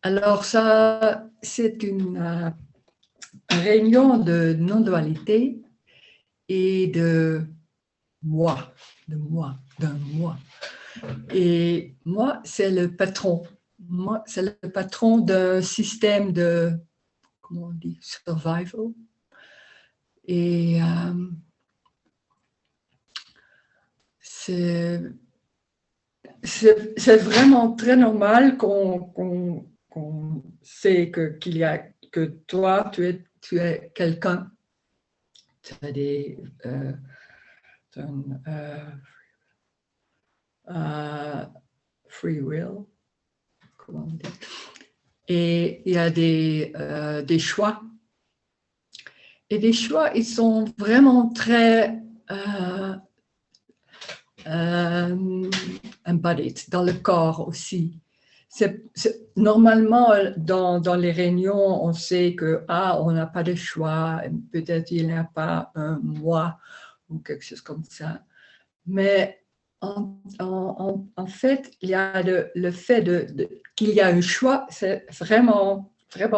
Alors, ça, c'est une réunion de non-dualité et de moi, d'un moi. Et moi, c'est le patron. Moi, c'est le patron d'un système de, comment on dit, survival. Et c'est vraiment très normal qu'on sait qu'il y a, que toi, tu es quelqu'un, tu as des free will, comment on dit, et il y a des choix. Et des choix, ils sont vraiment très embodied dans le corps aussi. Normalement, dans les réunions, on sait que on n'a pas de choix, peut-être il n'y a pas un moi ou quelque chose comme ça. Mais en fait, il y a le fait qu'il y a un choix, c'est vraiment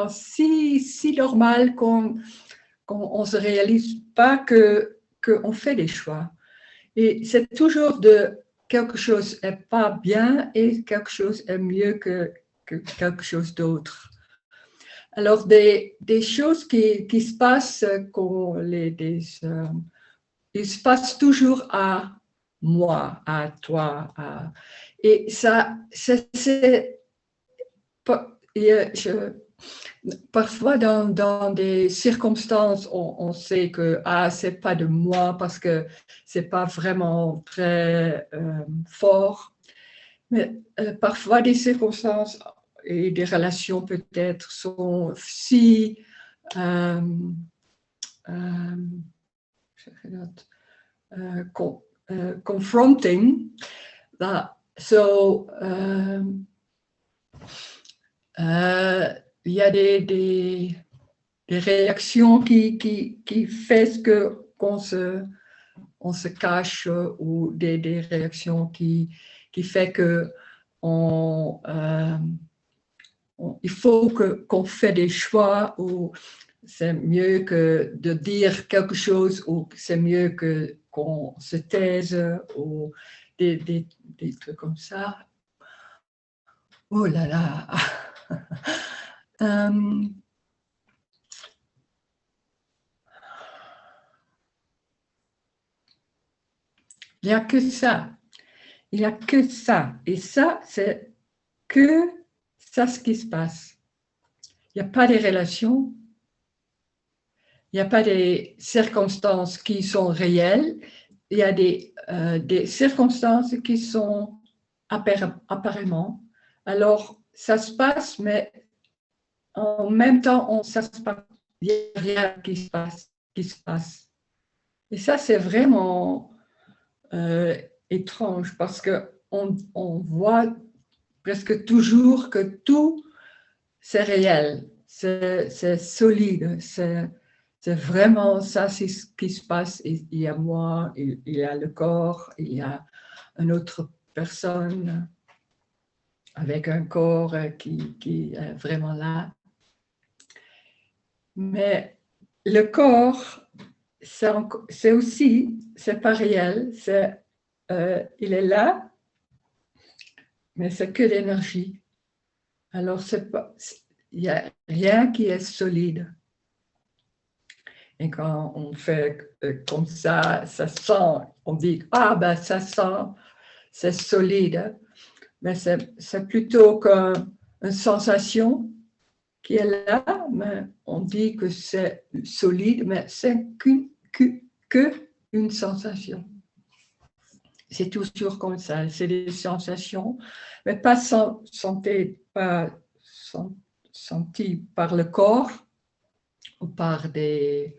si normal qu'on ne se réalise pas qu'on fait des choix. Et c'est toujours quelque chose n'est pas bien et quelque chose est mieux que quelque chose d'autre. Alors, des choses qui se passent, il se passe toujours à moi, à toi. Et ça, parfois, dans des circonstances, on sait que c'est pas de moi parce que c'est pas vraiment très fort. Mais parfois, des circonstances et des relations peut-être sont si confronting. Il y a des réactions qui font qu'on se cache ou des réactions qui font que il faut qu'on fait des choix ou c'est mieux que de dire quelque chose ou c'est mieux qu'on se taise ou des trucs comme ça. Oh là là. Il n'y a que ça. Il n'y a que ça. Et ça, c'est que ça ce qui se passe. Il n'y a pas de relations. Il n'y a pas des circonstances qui sont réelles. Il y a des circonstances qui sont apparemment. Alors, ça se passe, mais en même temps, ça se passe. Il n'y a rien qui se passe. Et ça, c'est vraiment étrange parce qu'on voit presque toujours que tout, c'est réel, c'est solide, c'est vraiment ça, c'est ce qui se passe. Il y a moi, il y a le corps, il y a une autre personne avec un corps qui est vraiment là. Mais le corps, c'est aussi, c'est pas réel, il est là, mais c'est que l'énergie. Alors, il n'y a rien qui est solide. Et quand on fait comme ça sent, on dit, ben ça sent, c'est solide. Mais c'est plutôt qu'une sensation qui est là, mais on dit que c'est solide, mais c'est qu'une sensation. C'est toujours comme ça, c'est des sensations, mais pas senties par le corps ou par quelque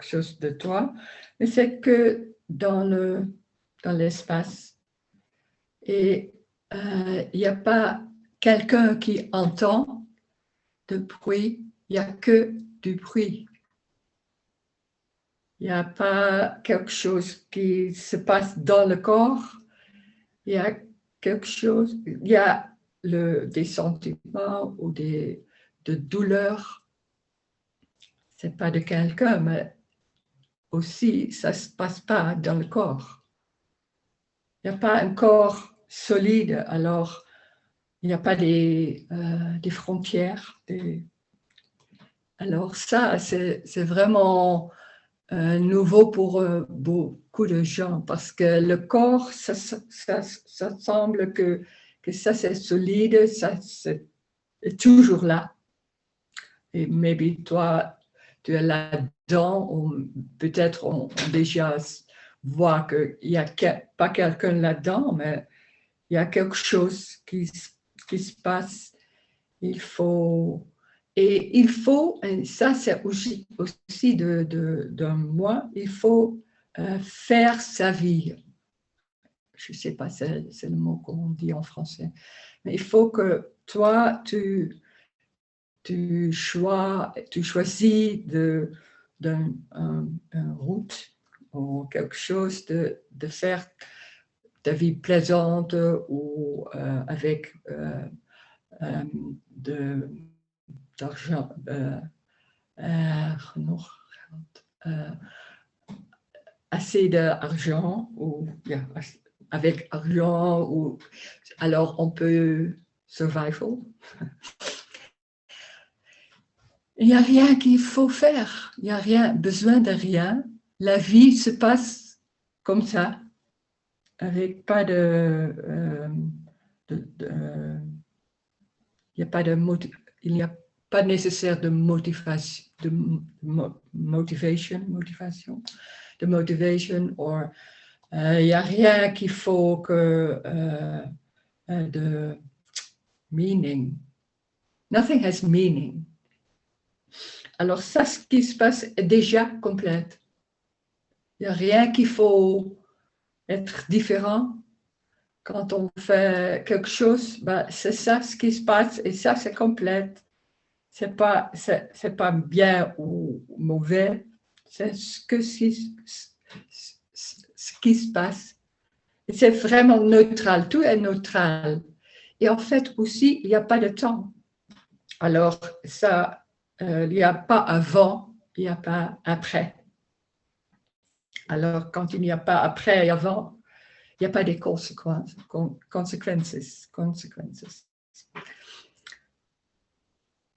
chose de toi, mais c'est que dans l'espace. Et il n'y a pas quelqu'un qui entend de bruit, il n'y a que du bruit. Il n'y a pas quelque chose qui se passe dans le corps, il y a quelque chose, il y a des sentiments ou de douleur, c'est pas de quelqu'un, mais aussi, ça ne se passe pas dans le corps. Il n'y a pas un corps solide, alors il n'y a pas des frontières. Alors ça, c'est vraiment nouveau pour beaucoup de gens, parce que le corps, ça semble que ça c'est solide, ça c'est toujours là. Et maybe toi, tu es là-dedans, ou peut-être on déjà voit qu'il n'y a pas quelqu'un là-dedans, mais il y a quelque chose qui se passe. Il faut, et ça c'est aussi de moi, il faut faire sa vie. Je ne sais pas, c'est le mot qu'on dit en français. Mais il faut que toi, tu choisis une route ou quelque chose de faire ta vie plaisante ou avec d'argent, assez d'argent ou avec argent ou alors on peut survival. Il n'y a rien qu'il faut faire, il n'y a rien, besoin de rien. La vie se passe comme ça, avec pas il n'y a pas nécessaire de motivation, ou il n'y a rien qu'il faut que de meaning. Nothing has meaning. Alors ça, ce qui se passe est déjà complète. Il n'y a rien qu'il faut être différent. Quand on fait quelque chose, ben, c'est ça ce qui se passe et ça c'est complète. C'est pas bien ou mauvais, c'est ce qui se passe. Et c'est vraiment neutral, tout est neutral. Et en fait aussi, il n'y a pas de temps. Alors ça, il n'y a pas avant, il n'y a pas après. Alors quand il n'y a pas après et avant, il n'y a pas de conséquences.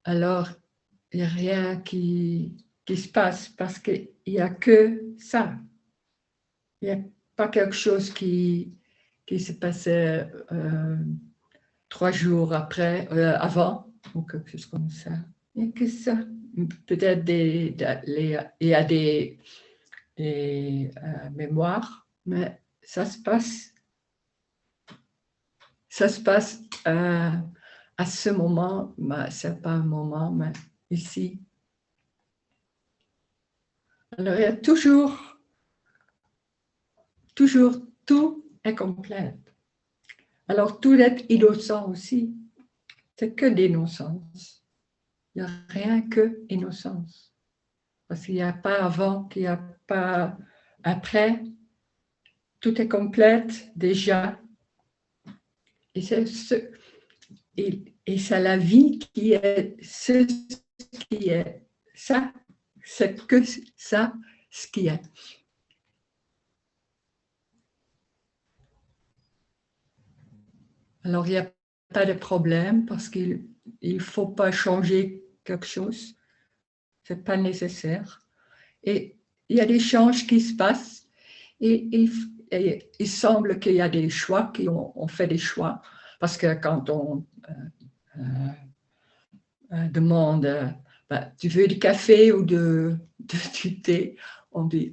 Alors, il n'y a rien qui se passe parce qu'il n'y a que ça. Il n'y a pas quelque chose qui se passait 3 jours avant, ou quelque chose comme ça. Il n'y a que ça. Peut-être il y a des mémoires, mais ça se passe à ce moment, ce n'est pas un moment, mais ici. Alors, il y a toujours, tout est complet. Alors, tout est innocent aussi. C'est que d'innocence. Il n'y a rien que innocence. Parce qu'il n'y a pas avant, qu'il n'y a pas après. Tout est complet déjà. Et c'est la vie qui est ce qui est. Ça, c'est que ça, ce qui est. Alors, il n'y a pas de problème parce qu'il ne faut pas changer quelque chose. Ce n'est pas nécessaire. Et il y a des changes qui se passent et il semble qu'il y a des choix, on fait des choix. Parce que quand on demande tu veux du café ou du thé, on dit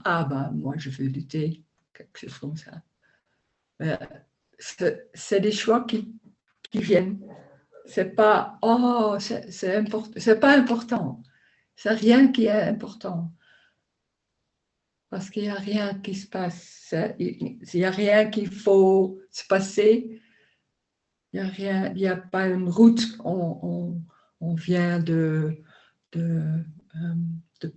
moi je veux du thé, quelque chose comme ça. C'est des choix qui viennent. C'est pas c'est pas important. C'est rien qui est important. Parce qu'il n'y a rien qui se passe. Il n'y a rien qu'il faut se passer. Il n'y a pas une route. On vient de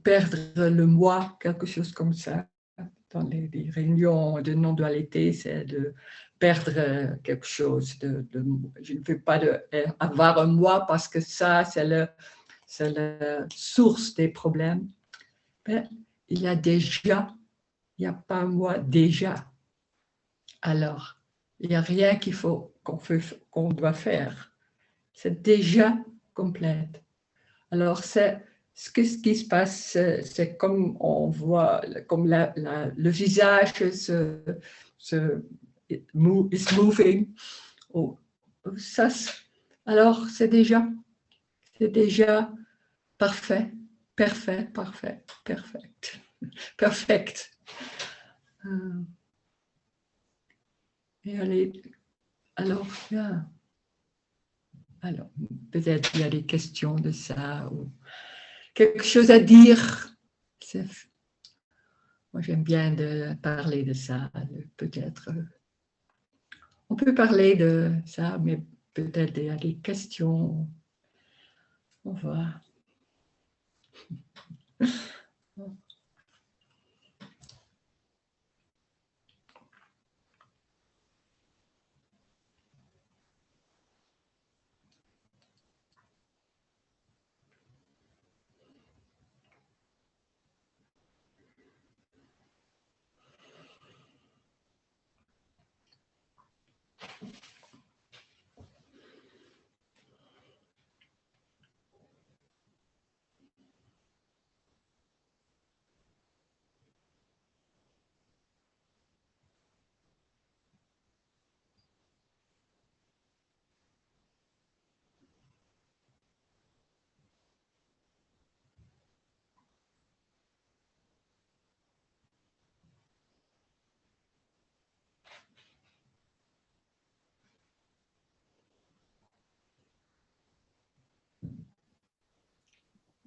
perdre le moi, quelque chose comme ça, dans les réunions de non-dualité, c'est de perdre quelque chose. Je ne veux pas avoir un moi parce que ça, c'est la source des problèmes. Mais il y a déjà, il n'y a pas un moi déjà. Alors, il n'y a rien qu'on doit faire. C'est déjà complète. Alors, ce qui se passe, c'est comme on voit, comme le visage is moving. Oh, ça, alors, c'est déjà parfait, parfait, parfait, perfect, perfect. Et allez, alors, bien. Alors, peut-être il y a des questions de ça ou quelque chose à dire. Moi, j'aime bien de parler de ça. Peut-être, on peut parler de ça, mais peut-être il y a des questions. On va.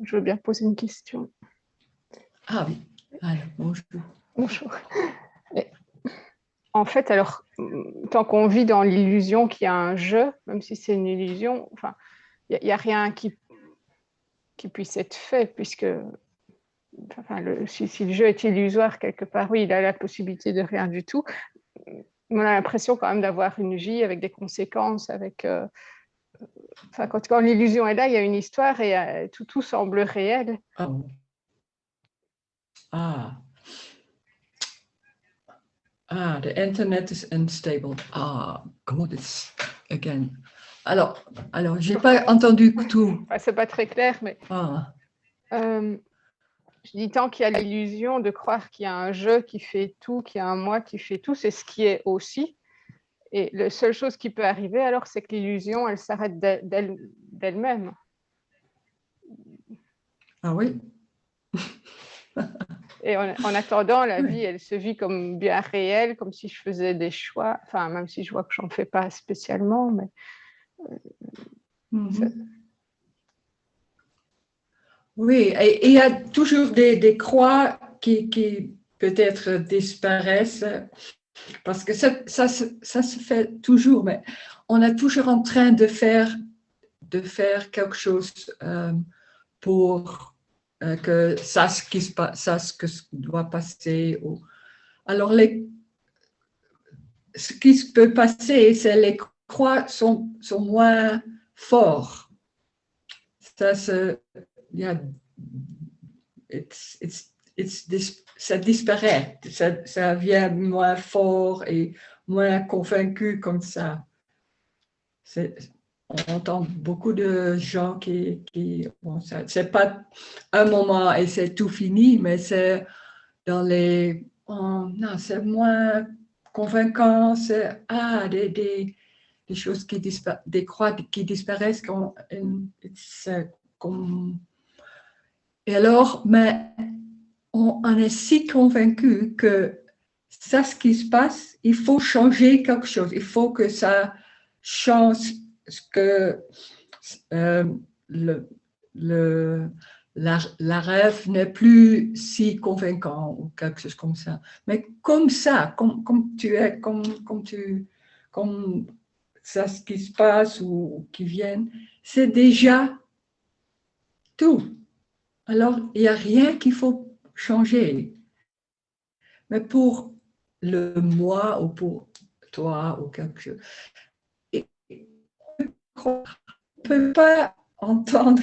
Je veux bien poser une question. Ah oui, alors bonjour. Bonjour. En fait, alors, tant qu'on vit dans l'illusion qu'il y a un jeu, même si c'est une illusion, enfin, il n'y a rien qui puisse être fait, puisque enfin, si le jeu est illusoire quelque part, oui, il a la possibilité de rien du tout. On a l'impression quand même d'avoir une vie avec des conséquences, avec... enfin, quand l'illusion est là, il y a une histoire et tout semble réel. Oh. The internet is unstable. God, it's again. Alors, j'ai pas entendu tout. Enfin, c'est pas très clair, mais je dis tant qu'il y a l'illusion de croire qu'il y a un jeu qui fait tout, qu'il y a un moi qui fait tout, c'est ce qui est aussi. Et la seule chose qui peut arriver, alors, c'est que l'illusion, elle s'arrête d'elle-même. Ah oui. Et en attendant, la vie, elle se vit comme bien réelle, comme si je faisais des choix. Enfin, même si je vois que j'en fais pas spécialement, mais Oui, et il y a toujours des croix qui peut-être disparaissent parce que ça se fait toujours, mais on est toujours en train de faire quelque chose pour que ça ce qui ce que doit passer. Alors, ce qui peut passer, c'est les croix sont moins forts. Ça ça disparaît, ça vient moins fort et moins convaincu comme ça. On entend beaucoup de gens bon, c'est pas un moment et c'est tout fini, mais c'est dans non, c'est moins convaincant, c'est des choses des croix qui disparaissent et alors, mais on est si convaincu que ça, ce qui se passe, il faut changer quelque chose. Il faut que ça change ce que la rêve n'est plus si convaincant ou quelque chose comme ça. Mais comme ça, comme tu es, comme ça, ce qui se passe ou qui vient, c'est déjà tout. Alors, il n'y a rien qu'il faut changer. Mais pour le moi ou pour toi ou quelque chose, on ne peut pas entendre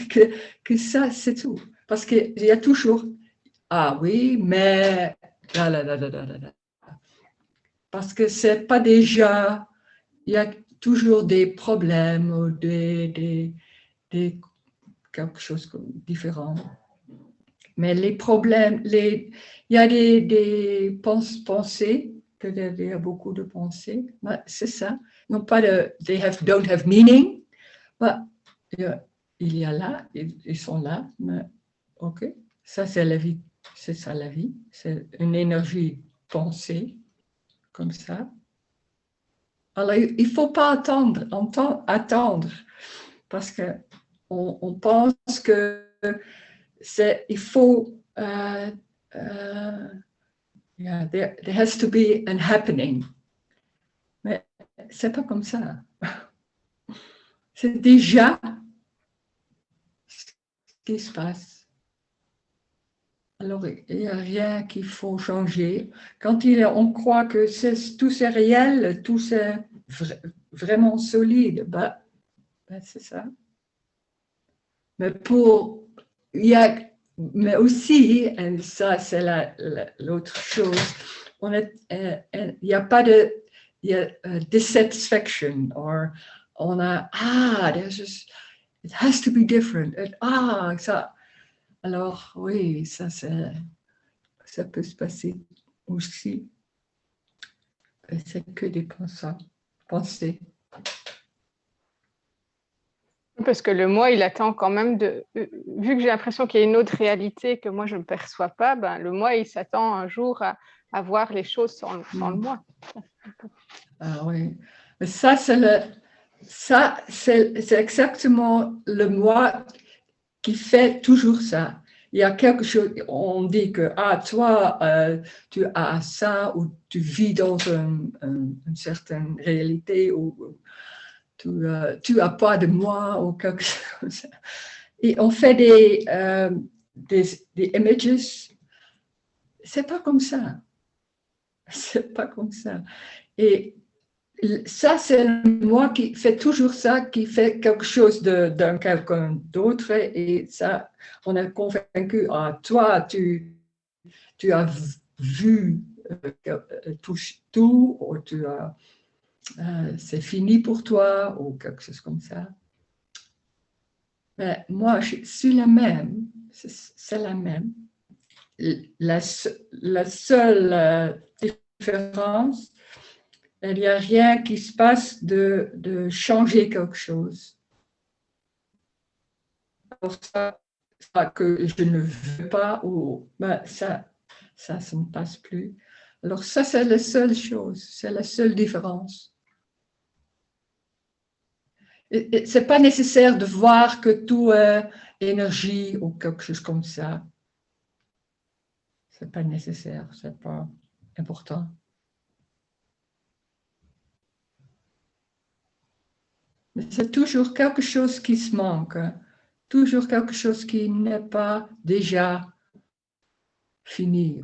que ça, c'est tout. Parce qu'il y a toujours, ah oui, mais, là, là, là, là, là, là. Parce que c'est pas déjà, il y a toujours des problèmes ou des quelque chose de différent. Mais les problèmes, il y a des pensées, il y a beaucoup de pensées, c'est ça. Non pas don't have meaning, mais il y a là, ils sont là, mais ok, ça c'est la vie, c'est ça la vie, c'est une énergie pensée, comme ça. Alors il ne faut pas attendre, parce qu'on pense que il faut, yeah, there has to be an happening. Mais c'est pas comme ça. C'est déjà ce qui se passe. Alors, il n'y a rien qu'il faut changer. Quand on croit que tout c'est réel, tout c'est vraiment solide, ben, c'est ça. Mais mais aussi, et ça c'est l'autre chose, il n'y a pas de dissatisfaction, on a, it has to be different, ça. Alors oui, ça peut se passer aussi. C'est que des pensées. Parce que le moi, il attend quand même vu que j'ai l'impression qu'il y a une autre réalité que moi je ne perçois pas, ben, le moi, il s'attend un jour à voir les choses sans le moi. Ah oui, mais ça c'est exactement le moi qui fait toujours ça. Il y a quelque chose, on dit que toi, tu as ça, ou tu vis dans une certaine réalité, ou tu n'as pas de moi, ou quelque chose. Et on fait des images. C'est pas comme ça. C'est pas comme ça. Et ça, c'est moi qui fait toujours ça, qui fait quelque chose d'un quelqu'un d'autre. Et ça, on est convaincu, toi, tu as vu tout, ou c'est fini pour toi, ou quelque chose comme ça. Mais moi, je suis la même, c'est la même. La seule différence, il n'y a rien qui se passe de changer quelque chose. Alors ça que je ne veux pas, ou ça ne passe plus. Alors ça, c'est la seule chose, c'est la seule différence. Ce n'est pas nécessaire de voir que tout est énergie ou quelque chose comme ça. Ce n'est pas nécessaire, ce n'est pas important. Mais c'est toujours quelque chose qui se manque, toujours quelque chose qui n'est pas déjà fini.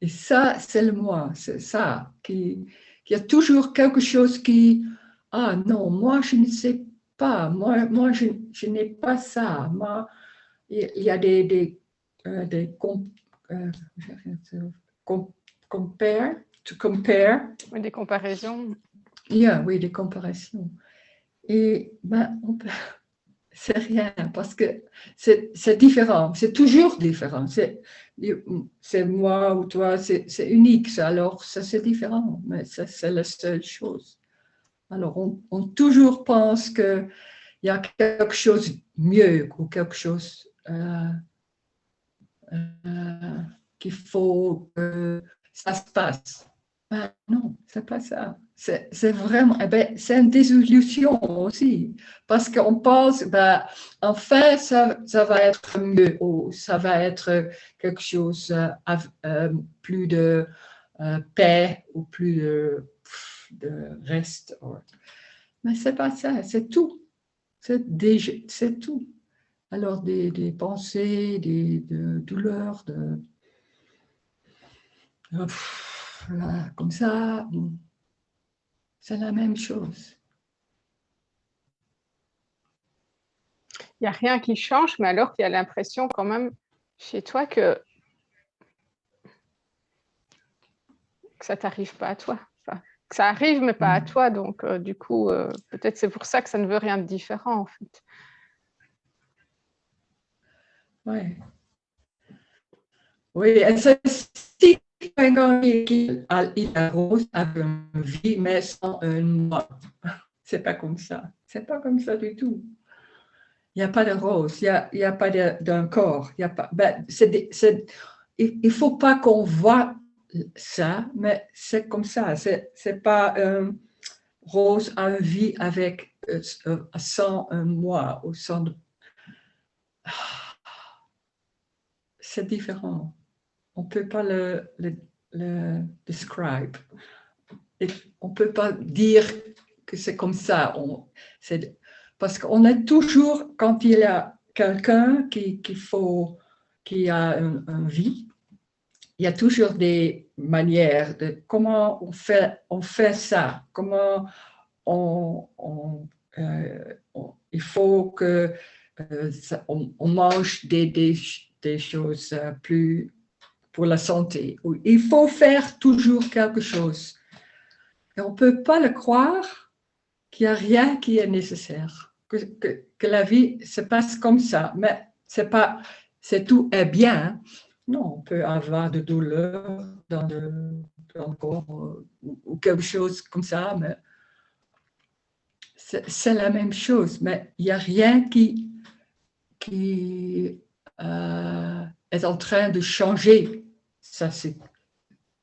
Et ça, c'est le moi, c'est ça, qu'il y a toujours quelque chose qui, non, moi je ne sais pas, moi je n'ai pas ça. Moi, il y a des compare. Des comparaisons. Oui, des comparaisons. Et c'est rien, parce que c'est différent, c'est toujours différent. C'est moi ou toi, c'est unique, ça. Alors ça c'est différent, mais ça c'est la seule chose. Alors on toujours pense qu'il y a quelque chose de mieux ou quelque chose qu'il faut que ça se passe. Non, c'est pas ça. C'est vraiment, c'est une désillusion aussi, parce qu'on pense, enfin, ça va être mieux, ou ça va être quelque chose plus de paix, ou plus de reste. Mais c'est pas ça, c'est tout. C'est tout. Alors, des pensées, des douleurs, Là, comme ça, c'est la même chose. Il n'y a rien qui change, mais alors qu'il y a l'impression quand même chez toi que ça t'arrive pas à toi. Enfin, que ça arrive, mais pas à toi. Donc, du coup, peut-être c'est pour ça que ça ne veut rien de différent, en fait. Ouais. Oui, et c'est si il arrose avec une vie, mais sans un moi. C'est pas comme ça. C'est pas comme ça du tout. Il n'y a pas de rose, il n'y a pas d'un corps. Il y a pas, ben, il ne faut pas qu'on voit ça, mais c'est comme ça. C'est pas rose à vie avec sans un moi ou sans. C'est différent. On ne peut pas le describe. Et on ne peut pas dire que c'est comme ça. Parce qu'on est toujours, quand il y a quelqu'un qui a une vie, il y a toujours des manières de comment on fait ça, comment il faut que on mange des choses plus pour la santé. Il faut faire toujours quelque chose. Et on ne peut pas le croire qu'il n'y a rien qui est nécessaire, que la vie se passe comme ça. Mais c'est tout est bien. Non, on peut avoir de douleur dans le corps ou quelque chose comme ça, mais c'est la même chose. Mais il n'y a rien qui est en train de changer. Ça, c'est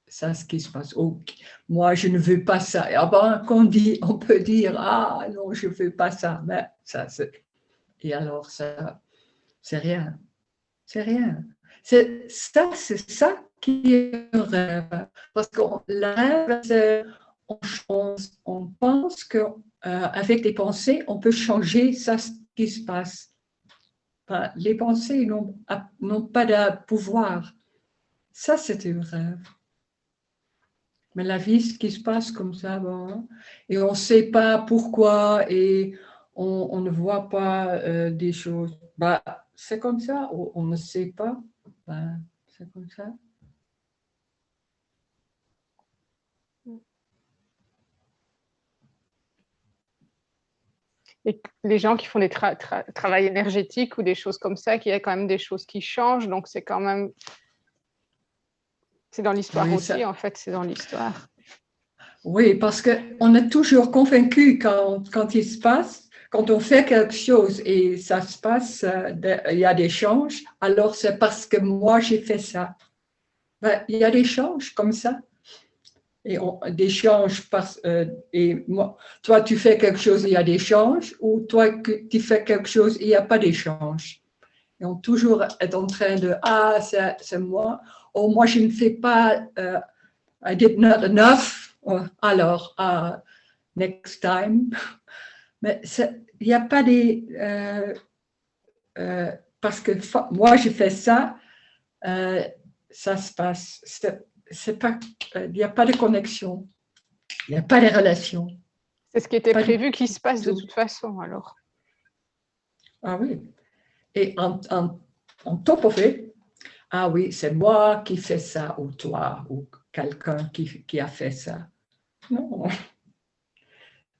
ce qui se passe. Oh, moi, je ne veux pas ça. Et avant on peut dire, ah non, je ne veux pas ça. Mais ça, et alors, ça, c'est rien. C'est rien. C'est ça qui est un rêve. Parce que le rêve, c'est, on pense qu'avec les pensées, on peut changer ça, ce qui se passe. Enfin, les pensées n'ont pas de pouvoir. Ça, c'est un rêve. Mais la vie, ce qui se passe comme ça, bon, et on ne sait pas pourquoi, et on ne voit pas des choses. Bah, c'est comme ça, on ne sait pas. Bah, c'est comme ça. Et les gens qui font des travails énergétiques ou des choses comme ça, qu'il y a quand même des choses qui changent. Donc, c'est quand même. C'est dans l'histoire Oui, aussi, en fait, c'est dans l'histoire. oui, parce qu'on est toujours convaincu quand il se passe, quand on fait quelque chose et ça se passe, il y a des changes, alors c'est parce que moi j'ai fait ça. Ben, il y a des changes comme ça. Et des changes, et moi, toi tu fais quelque chose, il y a des changes, ou toi tu fais quelque chose, il n'y a pas d'échange. Et on toujours est en train de, ah, c'est moi, ou moi je ne fais pas, I did not enough, alors, next time. Mais il n'y a pas des. Parce que moi, j'ai fait ça, ça se passe. Il n'y a pas de connexion, il n'y a pas de relation. C'est ce qui était Pas prévu qui se passe de tout. toute façon, alors. Ah oui. Et en top of it, ah oui, c'est moi qui fais ça, ou toi, ou quelqu'un qui a fait ça. Non,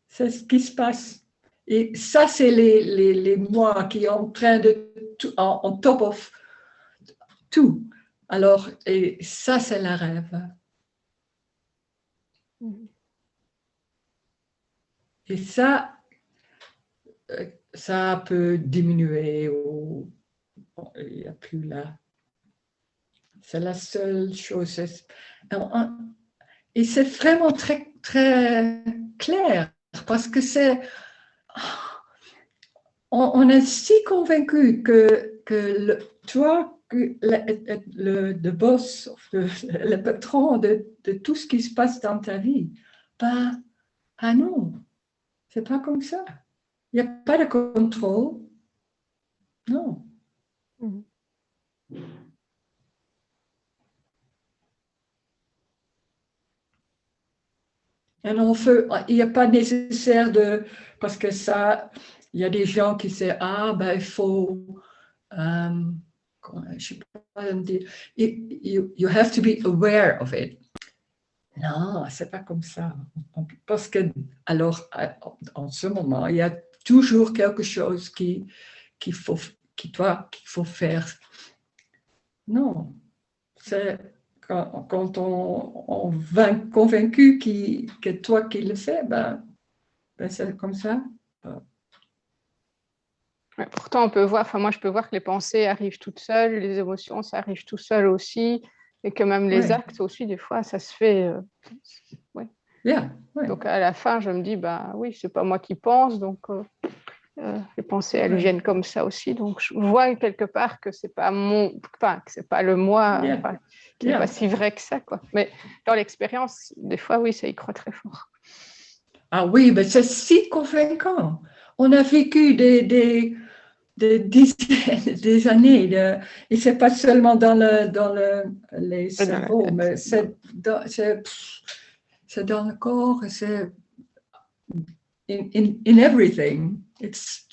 c'est ce qui se passe. Et ça, c'est les moi qui sont en train de, en top of tout. Alors, et ça, c'est le rêve. Et ça peut diminuer ou il n'y a plus là. C'est la seule chose. Et c'est vraiment très, très clair parce que on est si convaincu que toi, le boss, le patron de tout ce qui se passe dans ta vie, ben, ah non, c'est pas comme ça. Il n'y a pas de contrôle. Non. Il n'y a pas nécessaire de, parce que ça, il y a des gens qui disent, il faut, je sais pas dire, you have to be aware of it. Non, c'est pas comme ça. Parce que, alors, en ce moment, il y a toujours quelque chose qu'il faut faire. Non, c'est quand on va convaincu que toi qui le fais, c'est comme ça. Ouais, pourtant, on peut voir, moi je peux voir que les pensées arrivent toutes seules, les émotions, ça arrive tout seul aussi, et que même les actes aussi, des fois, ça se fait. Ouais. Yeah, ouais. Donc à la fin, je me dis, oui, c'est pas moi qui pense, donc les pensées, elles viennent comme ça aussi. Donc je vois quelque part que c'est pas que c'est pas le moi, qui n'est pas si vrai que ça, quoi. Mais dans l'expérience, des fois, oui, ça y croit très fort. Ah oui, mais c'est si convaincant. On a vécu des dizaines des années, et c'est pas seulement dans les cerveaux, mais c'est dans le corps, c'est in everything. It's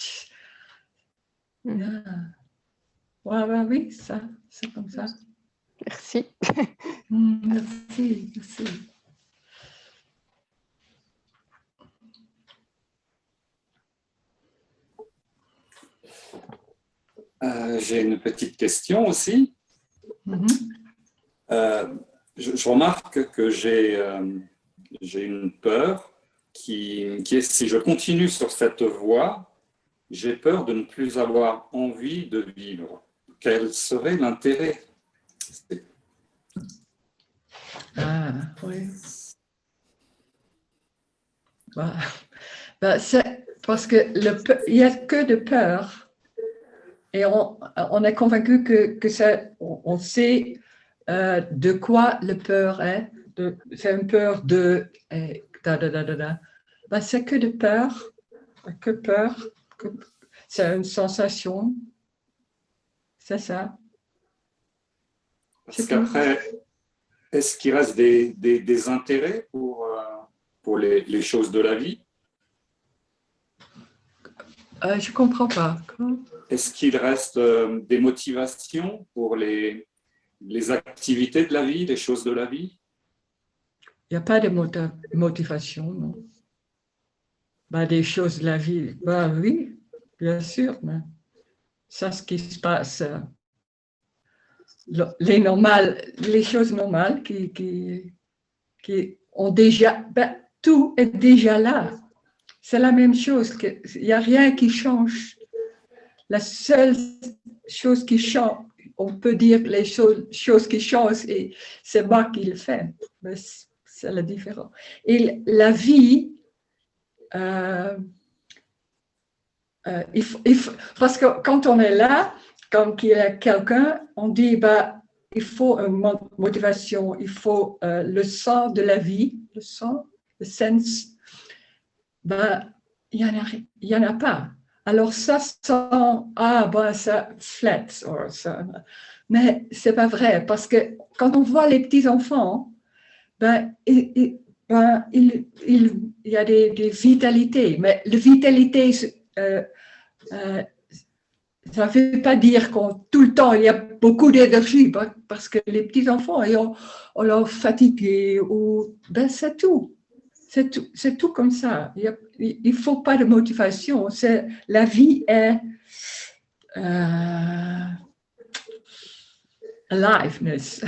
oui, ça, c'est comme ça. Merci. Merci. J'ai une petite question aussi. Je remarque que j'ai une peur qui est, si je continue sur cette voie, j'ai peur de ne plus avoir envie de vivre. Quel serait l'intérêt? Oui. C'est parce que il n'y a que de peur. Et on est convaincu que on sait de quoi le peur est. C'est une peur de... c'est que de peur. Que peur. C'est une sensation. C'est ça. Parce qu'après, est-ce qu'il reste des intérêts pour les choses de la vie? Je ne comprends pas. Est-ce qu'il reste des motivations pour les activités de la vie, les choses de la vie? Il n'y a pas de motivation, non. Des choses de la vie, oui, bien sûr, mais ça, ce qui se passe, les choses normales qui ont déjà, tout est déjà là. C'est la même chose, il n'y a rien qui change. La seule chose qui change, on peut dire que les choses qui changent, c'est moi qui le fais. Mais c'est la différence. Et la vie, parce que quand on est là, quand il y a quelqu'un, on dit il faut une motivation, il faut le sens de la vie, le sens. Il n'y en a pas. Alors ça sent, ça flatte. Mais ce n'est pas vrai, parce que quand on voit les petits-enfants, il y a des vitalités, mais la vitalité, ça ne veut pas dire que tout le temps il y a beaucoup d'énergie, parce que les petits-enfants, on leur fatigué, c'est tout. C'est tout comme ça. Il ne faut pas de motivation. La vie est aliveness.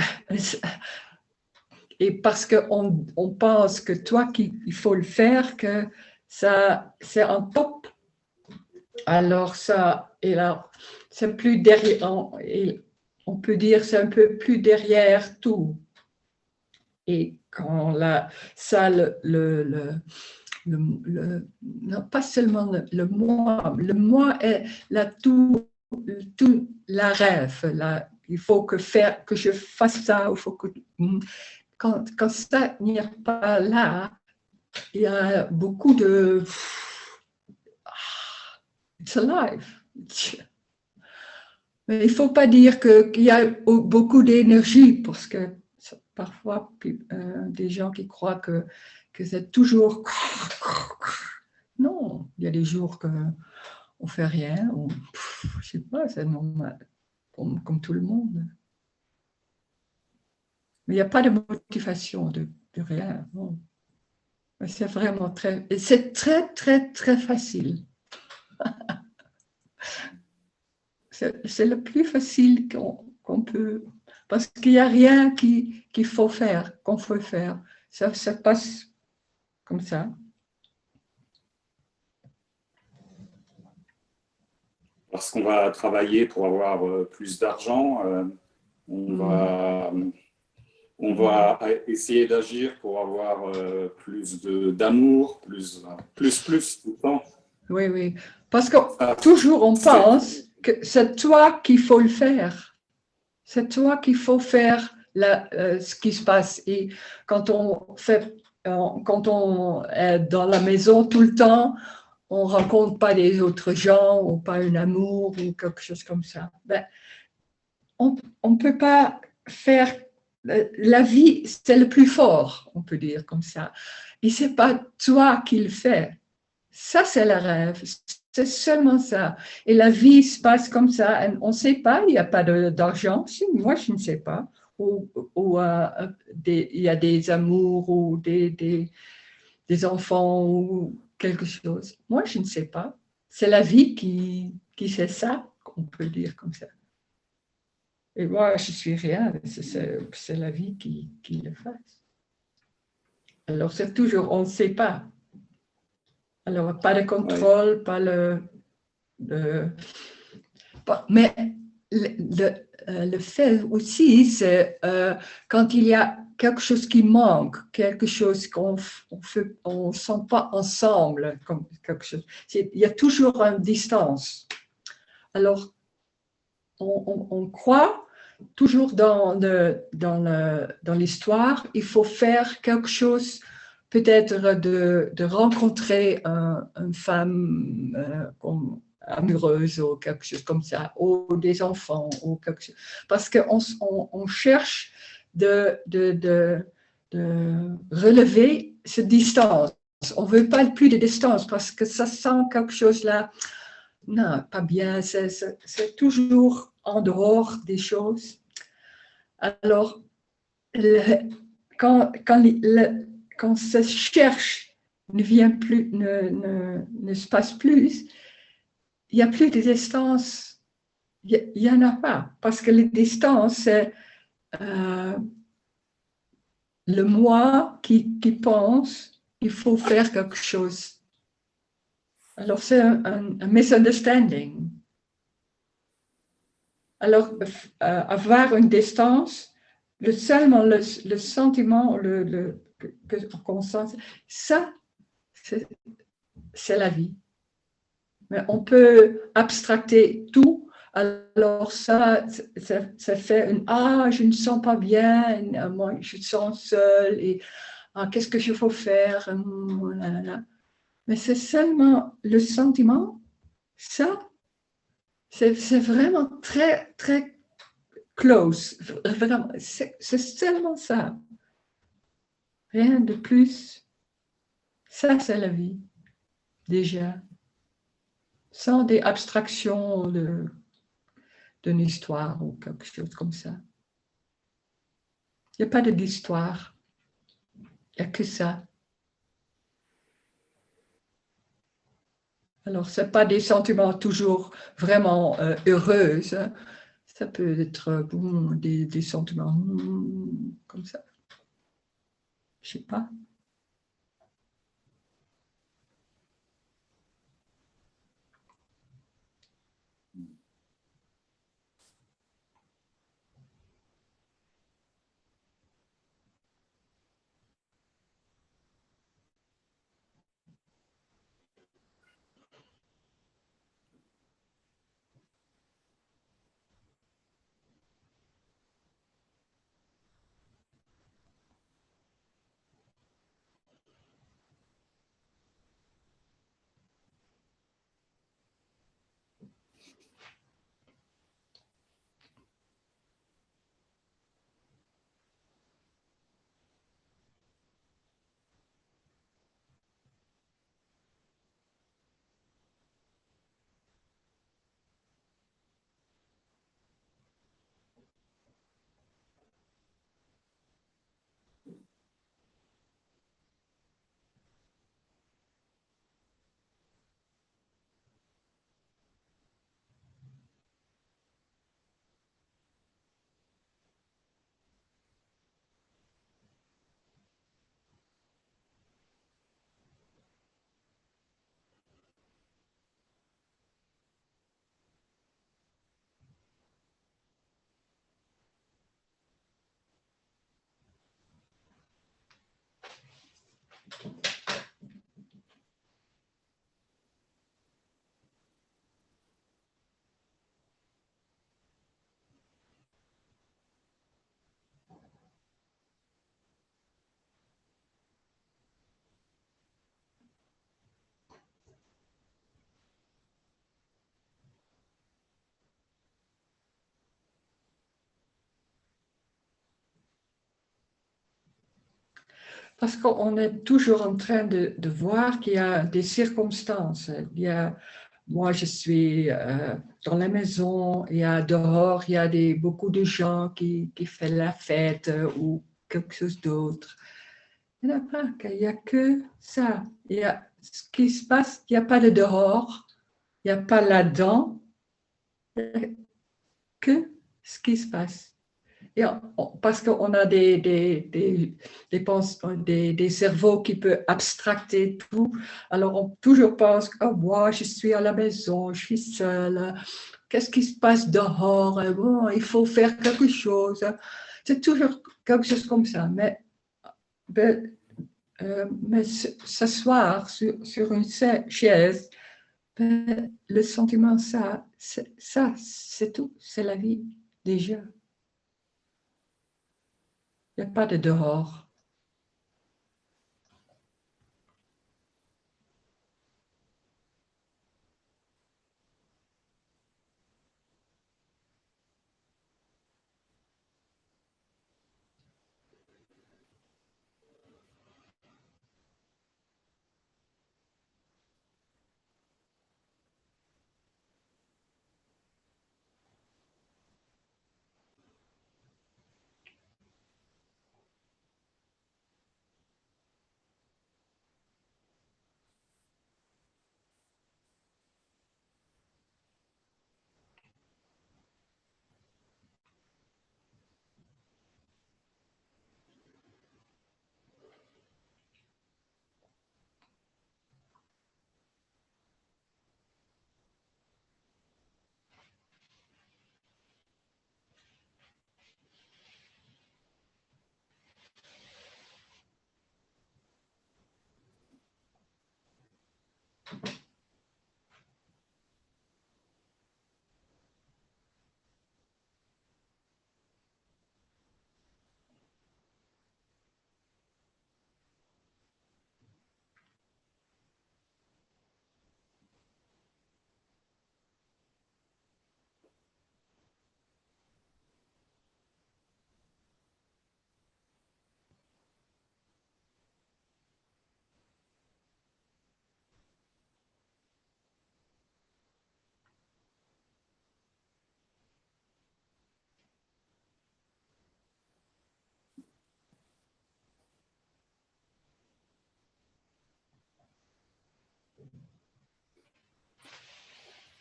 Et parce qu'on pense que toi, il faut le faire, que ça, c'est en top. Alors ça, et là, c'est plus derrière, on peut dire c'est un peu plus derrière tout. Et quand non, pas seulement le moi est tout la rêve. Il faut que je fasse ça, il faut que quand ça n'y est pas là, il y a beaucoup de it's alive. Mais il ne faut pas dire qu'il y a beaucoup d'énergie, parce que parfois des gens qui croient que c'est toujours... Non, il y a des jours qu'on ne fait rien, ou je ne sais pas, c'est normal, comme tout le monde. Mais il n'y a pas de motivation de rien. Non. C'est vraiment c'est très, très, très facile. C'est le plus facile qu'on peut, parce qu'il n'y a rien qu'il faut faire, qu'on faut faire. Ça passe comme ça. Parce qu'on va travailler pour avoir plus d'argent, on va essayer d'agir pour avoir plus d'amour, plus tout le temps. Oui, oui. Parce que toujours on pense que c'est toi qu'il faut le faire. C'est toi qu'il faut faire ce qui se passe. Et quand on est dans la maison tout le temps, on ne rencontre pas les autres gens ou pas un amour ou quelque chose comme ça. Ben, on ne peut pas faire... La vie, c'est le plus fort, on peut dire comme ça. Et ce n'est pas toi qui le fais. Ça, c'est le rêve. C'est seulement ça. Et la vie se passe comme ça. On ne sait pas, il n'y a pas d'argent. Moi, je ne sais pas. Ou il y a des amours ou des enfants ou quelque chose. Moi, je ne sais pas. C'est la vie qui sait ça, on peut dire comme ça. Et moi, je suis rien. C'est la vie qui le fait. Alors, c'est toujours, on ne sait pas. Alors, pas de contrôle, ouais. Pas mais le fait aussi, c'est quand il y a quelque chose qui manque, quelque chose qu'on ne sent pas ensemble, comme quelque chose. Il y a toujours une distance. Alors, on croit toujours dans l'histoire, il faut faire quelque chose, peut-être de rencontrer une femme amoureuse ou quelque chose comme ça, ou des enfants, ou quelque chose. Parce qu'on cherche de relever cette distance. On ne veut pas plus de distance parce que ça sent quelque chose là. Non, pas bien. C'est toujours en dehors des choses. Alors, quand se cherche ne vient plus, ne se passe plus, il n'y a plus de distance. Il n'y en a pas. Parce que les distances, c'est le moi qui pense qu'il faut faire quelque chose. Alors, c'est un misunderstanding. Alors, avoir une distance, seulement le sentiment qu'on sent, ça, c'est la vie. Mais on peut abstracter tout, alors ça fait je ne sens pas bien, moi, je me sens seule, et qu'est-ce que je faut faire, mais c'est seulement le sentiment, ça, c'est vraiment très, très close. Vraiment, c'est seulement ça. Rien de plus. Ça, c'est la vie, déjà. Sans des abstractions d'une histoire ou quelque chose comme ça. Il n'y a pas d'histoire. Il n'y a que ça. Alors, ce n'est pas des sentiments toujours vraiment heureux. Ça peut être des sentiments comme ça. Je ne sais pas. parce qu'on est toujours en train de voir qu'il y a des circonstances. Moi, je suis dans la maison, il y a dehors, il y a beaucoup de gens qui font la fête ou quelque chose d'autre. Il n'y en a pas, il n'y a que ça. Il y a ce qui se passe, il n'y a pas de dehors, il n'y a pas là-dedans, il n'y a que ce qui se passe. Et parce qu'on a des cerveaux qui peuvent abstracter tout, alors on toujours pense, oh, moi, je suis à la maison, je suis seule, qu'est-ce qui se passe dehors, bon, il faut faire quelque chose. C'est toujours quelque chose comme ça. Mais s'asseoir sur une chaise, le sentiment, ça, c'est tout, c'est la vie déjà. Il n'y a pas de dehors.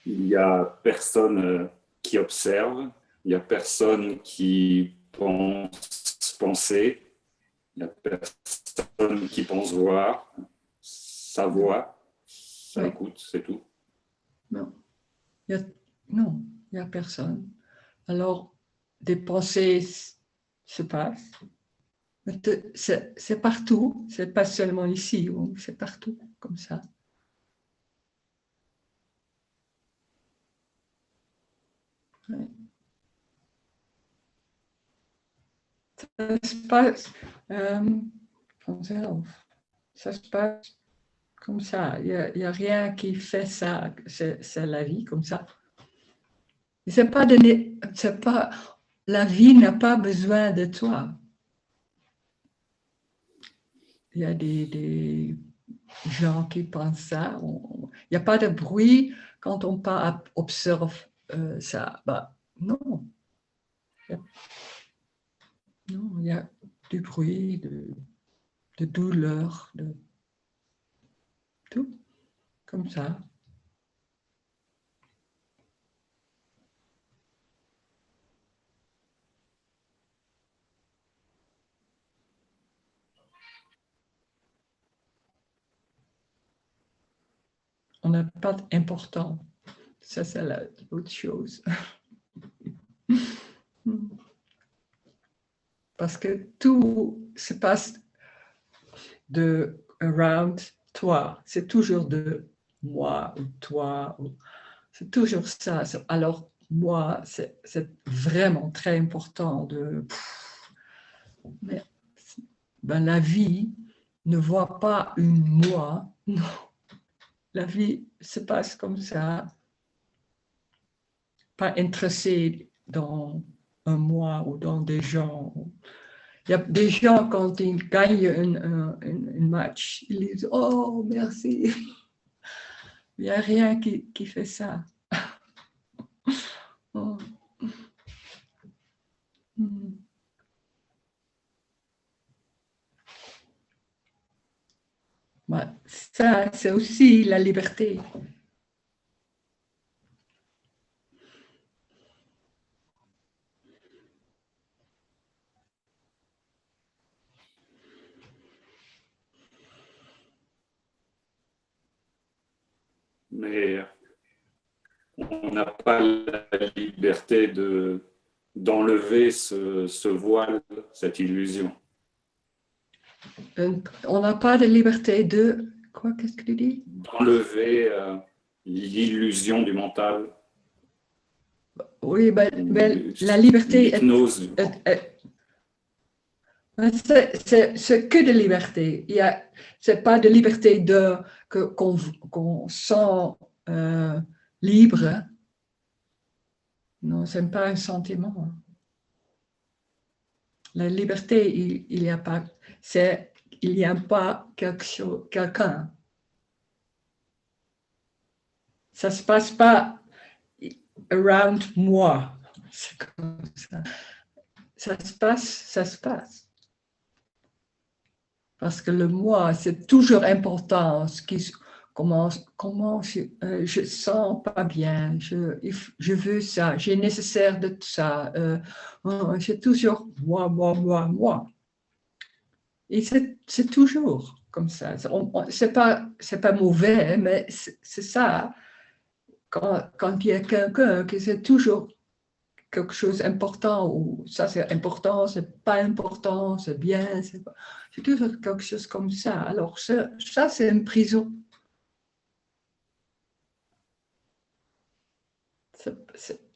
Il n'y a personne qui observe, il n'y a personne qui pense penser, il n'y a personne qui pense voir, ça voit, ça écoute, c'est tout. Non, il n'y a personne. Alors, des pensées se passent. C'est partout, c'est pas seulement ici, c'est partout comme ça. Ouais. Ça se passe, ça se passe comme ça. Il n'y a rien qui fait ça. C'est la vie comme ça. C'est pas, la vie n'a pas besoin de toi. Il y a des gens qui pensent ça. Il n'y a pas de bruit quand on observe ça. Bah, non. Non, il y a du bruit, de douleur, de tout, comme ça. On n'a pas d'important. Ça, c'est l'autre chose. Parce que tout se passe de around toi. C'est toujours de moi ou toi. C'est toujours ça. Alors, moi, c'est vraiment très important mais la vie ne voit pas une moi. Non. La vie se passe comme ça. Pas intéressé dans un moi ou dans des gens. Il y a des gens, quand ils gagnent un match, ils disent « Oh, merci ». Il n'y a rien qui fait ça. Oh. Bah, ça, c'est aussi la liberté. Mais on n'a pas la liberté d'enlever ce voile, cette illusion. On n'a pas de liberté de... Quoi, qu'est-ce que tu dis? D'enlever l'illusion du mental. Oui, ben, la liberté... L'hypnose. C'est que de liberté. C'est pas de liberté qu'on sent libre. Non, ce n'est pas un sentiment. La liberté, il n'y a pas, il n'y a pas quelqu'un. Ça ne se passe pas around moi. C'est comme ça. Ça se passe. Parce que le moi, c'est toujours important. Comment je sens pas bien, je veux ça, j'ai nécessaire de ça. C'est toujours moi. Et c'est toujours comme ça. C'est pas mauvais, mais c'est ça. Quand il y a quelqu'un qui c'est toujours quelque chose d'important, ou ça c'est important, c'est pas important, c'est bien, c'est toujours quelque chose comme ça. Alors ça c'est une prison.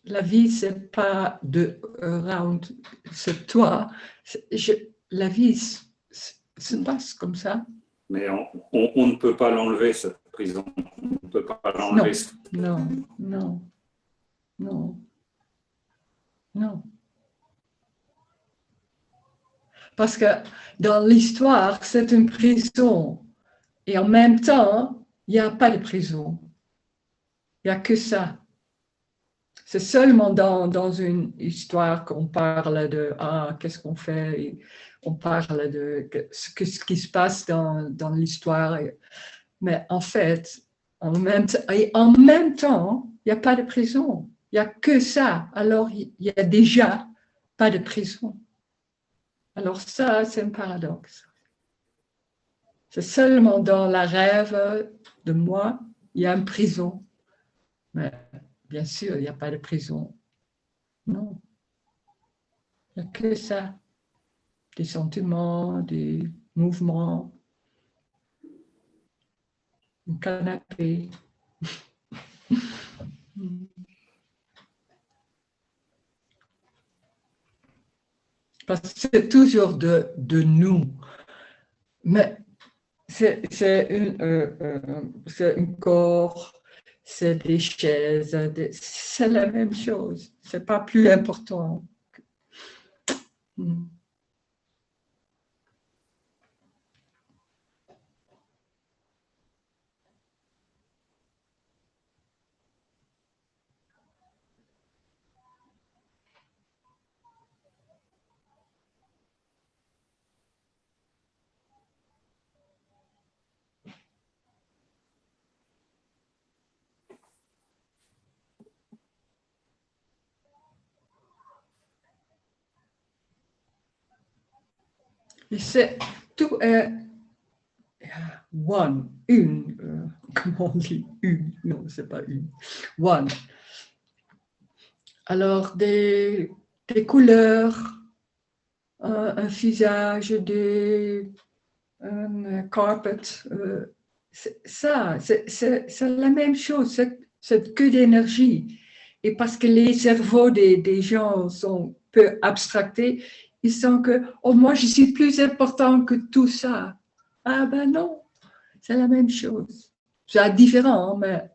La vie, c'est pas de round, c'est toi. La vie se passe comme ça. Mais on ne peut pas l'enlever, cette prison. On ne peut pas l'enlever. Non. Parce que dans l'histoire, c'est une prison. Et en même temps, il n'y a pas de prison. Il n'y a que ça. C'est seulement dans une histoire qu'on parle de qu'est-ce qu'on fait, et on parle de ce qui se passe dans l'histoire. Mais en fait, en même temps, il n'y a pas de prison. Il n'y a que ça. Alors, il n'y a déjà pas de prison. Alors ça, c'est un paradoxe. C'est seulement dans la rêve de moi, il y a une prison. Mais bien sûr, il n'y a pas de prison. Non. Il n'y a que ça. Des sentiments, des mouvements, un canapé. Parce que c'est toujours de nous. Mais c'est un corps, c'est des chaises, c'est la même chose. C'est pas plus important. C'est tout est comment on dit une? Non, c'est pas une. One. Alors, des couleurs, un visage, un carpet, c'est la même chose, c'est que d'énergie. Et parce que les cerveaux des gens sont peu abstractés, ils sentent que, oh, moi, je suis plus important que tout ça. Ah ben non, c'est la même chose. C'est différent, mais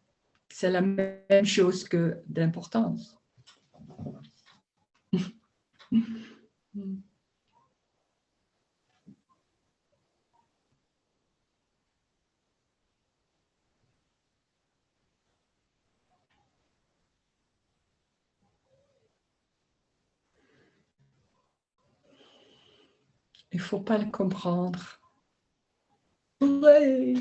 c'est la même chose que d'importance. Il ne faut pas le comprendre. Ouais.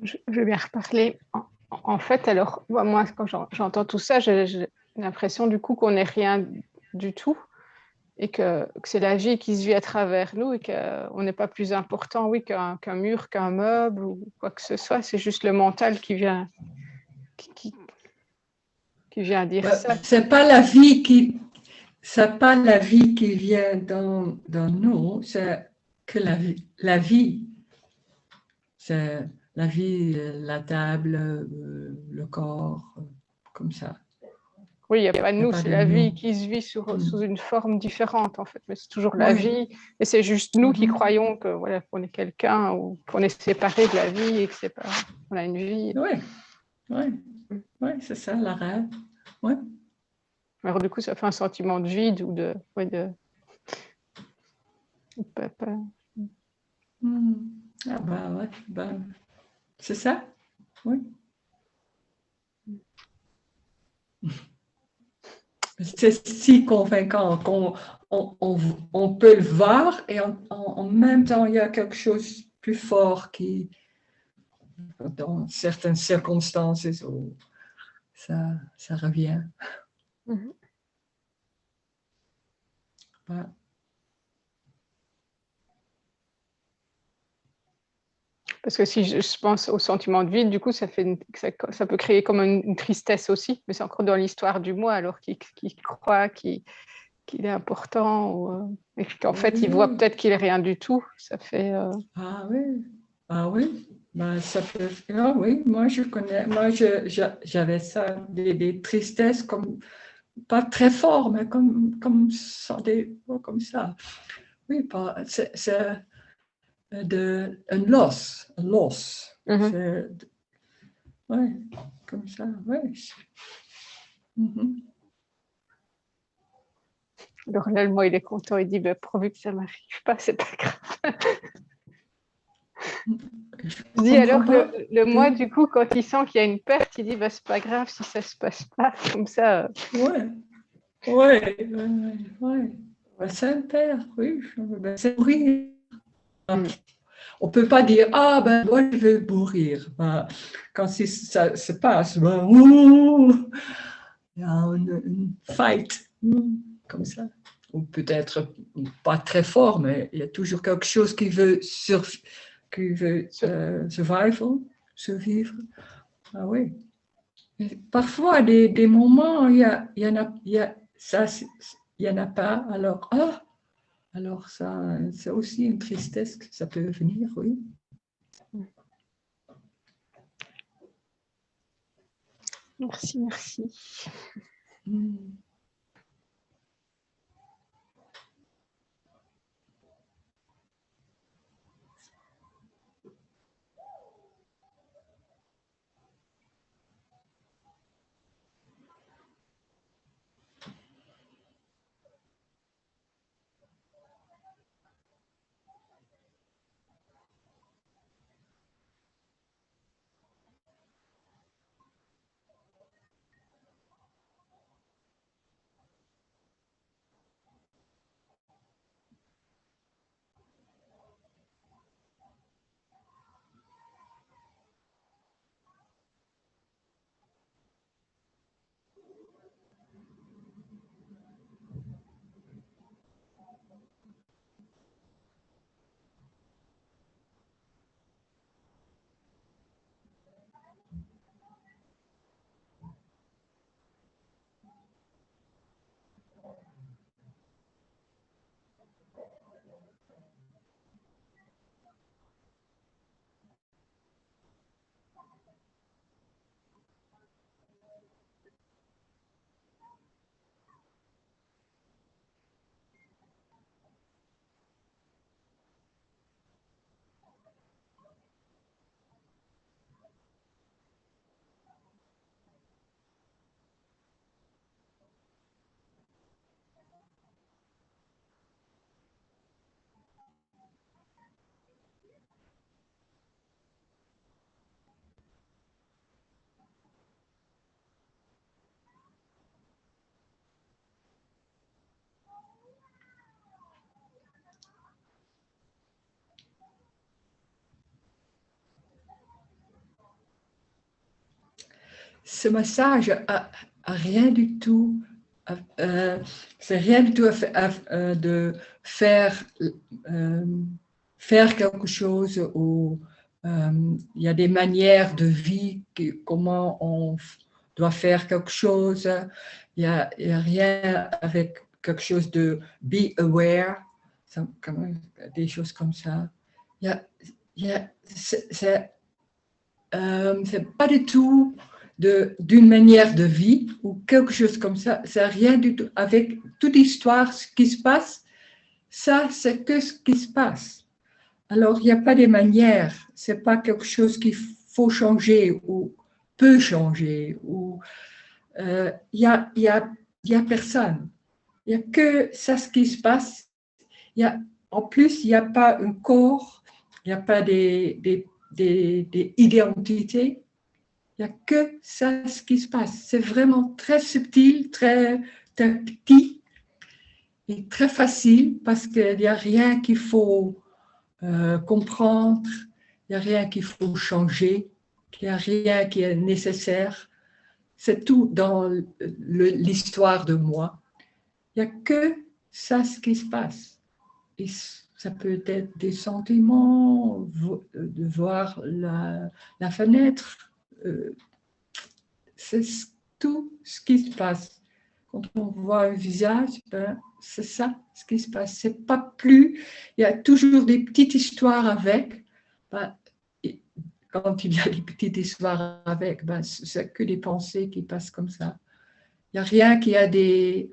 Je vais bien reparler. En fait, alors, moi, quand j'entends tout ça, j'ai l'impression du coup qu'on n'est rien du tout et que c'est la vie qui se vit à travers nous et qu'on n'est pas plus important, oui, qu'un mur, qu'un meuble ou quoi que ce soit. C'est juste le mental qui, qui- qui vient dire ça. C'est pas la vie qui, c'est pas la vie qui vient dans nous, c'est que la vie, c'est la vie, la table, le corps, comme ça. Oui, il n'y a pas de Il n'y a nous, pas c'est de la vie nous. qui se vit sous une forme différente, en fait. Mais c'est toujours la Oui. vie. Et c'est juste nous qui croyons que, voilà, qu'on est quelqu'un ou qu'on est séparé de la vie et que c'est pas, on a une vie. Oui, oui, oui, c'est ça, la rêve. Oui. Alors, du coup, ça fait un sentiment de vide ou de. Ouais, pas. Ah bah ouais, bah, c'est ça, oui. C'est si convaincant qu'on on peut le voir et en même temps, il y a quelque chose de plus fort qui, dans certaines circonstances, ça revient. Mhm. Ouais. Parce que si je pense au sentiment de vide, du coup, ça peut créer comme une tristesse aussi, mais c'est encore dans l'histoire du moi, alors qu'il croit qu'il est important, et qu'en fait, il voit Oui. peut-être qu'il est rien du tout. Ça fait... Ah oui, ah oui. Ben, ça peut... Ah oui, moi je connais, j'avais ça, des tristesses comme, pas très fort, mais comme ça, comme ça. Oui, c'est un loss, Mhm. C'est, ouais, comme ça, ouais. Mhm. Alors là, moi, il est content, il dit, ben, pourvu que ça m'arrive pas, c'est pas grave. Je Je dis comprends alors pas. le moi, du coup, quand il sent qu'il y a une perte, il dit, ben, c'est pas grave si ça se passe pas, comme ça. Ouais, ouais, ouais. Ben, c'est un père, oui. Ben, c'est mourir. Mm. On ne peut pas dire, ah ben moi je vais mourir. Ben, quand ça se passe, ben, ouh, il y a une fight, comme ça. Ou peut-être pas très fort, mais il y a toujours quelque chose qui veut, survivre. Ah oui. Et parfois, des moments, il y en a, il y en a pas. Alors ça, c'est aussi une tristesse que ça peut venir, oui. Merci, merci. Mm. Ce massage a rien du tout, c'est rien du tout de faire, euh, faire quelque chose où il y a des manières de vie, comment on doit faire quelque chose. Il y a rien avec quelque chose de be aware, des choses comme ça. C'est pas du tout d'une manière de vie ou quelque chose comme ça. C'est rien du tout. Avec toute histoire, ce qui se passe, ça, c'est que ce qui se passe. Alors, il n'y a pas de manière. C'est pas quelque chose qu'il faut changer ou peut changer. Il y a personne. Il n'y a que ça, ce qui se passe. En plus, il n'y a pas un corps, il n'y a pas des identités. Il n'y a que ça ce qui se passe. C'est vraiment très subtil, très petit et très facile parce qu'il n'y a rien qu'il faut comprendre, il n'y a rien qu'il faut changer, il n'y a rien qui est nécessaire. C'est tout dans l'histoire de moi. Il n'y a que ça ce qui se passe. Et ça peut être des sentiments, de voir la fenêtre. C'est tout ce qui se passe. Quand on voit un visage, ben, c'est ça ce qui se passe. C'est pas plus. Il y a toujours des petites histoires avec. Ben, quand il y a des petites histoires avec, ben, c'est que des pensées qui passent comme ça. Il n'y a rien qui a des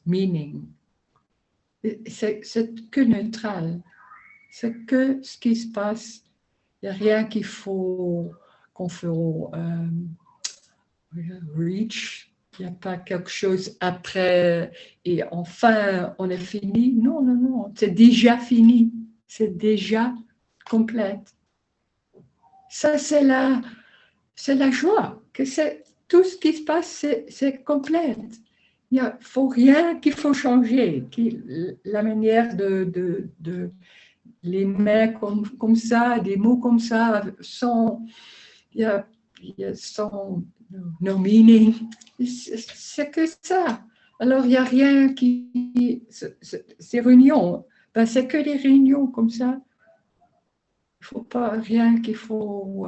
meaning. C'est que neutral. C'est que ce qui se passe. Il n'y a rien qu'il faut qu'on faut reach. Il n'y a pas quelque chose après et enfin on est fini. Non, non, non. C'est déjà fini. C'est déjà complète. Ça, c'est la joie. Que c'est tout ce qui se passe, c'est complète. Il ne faut rien qu'il faut changer. La manière de les mains comme ça, des mots comme ça, sans no meaning. C'est que ça. Alors, il n'y a rien qui... Ces réunions, ben, c'est que des réunions comme ça. Il ne faut pas rien qu'il faut...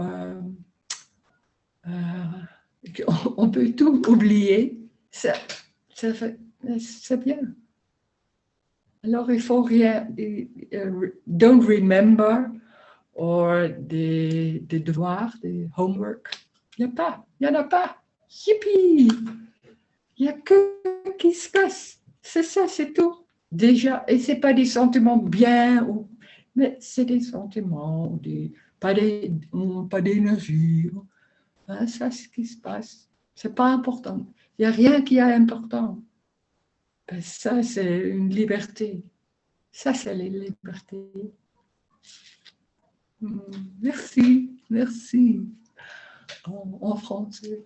on peut tout oublier. C'est bien. Alors, il faut rien... don't remember, ou des devoirs, des homework. Il n'y en a pas. Yippie! Il n'y a que qui se passe. C'est ça, c'est tout. Déjà, et ce n'est pas des sentiments bien, mais c'est des sentiments, pas d'énergie. Ben, ça, c'est ce qui se passe. Ce n'est pas important. Il n'y a rien qui est important. Ben, ça, c'est une liberté. Ça, c'est la liberté. Merci, merci. En français.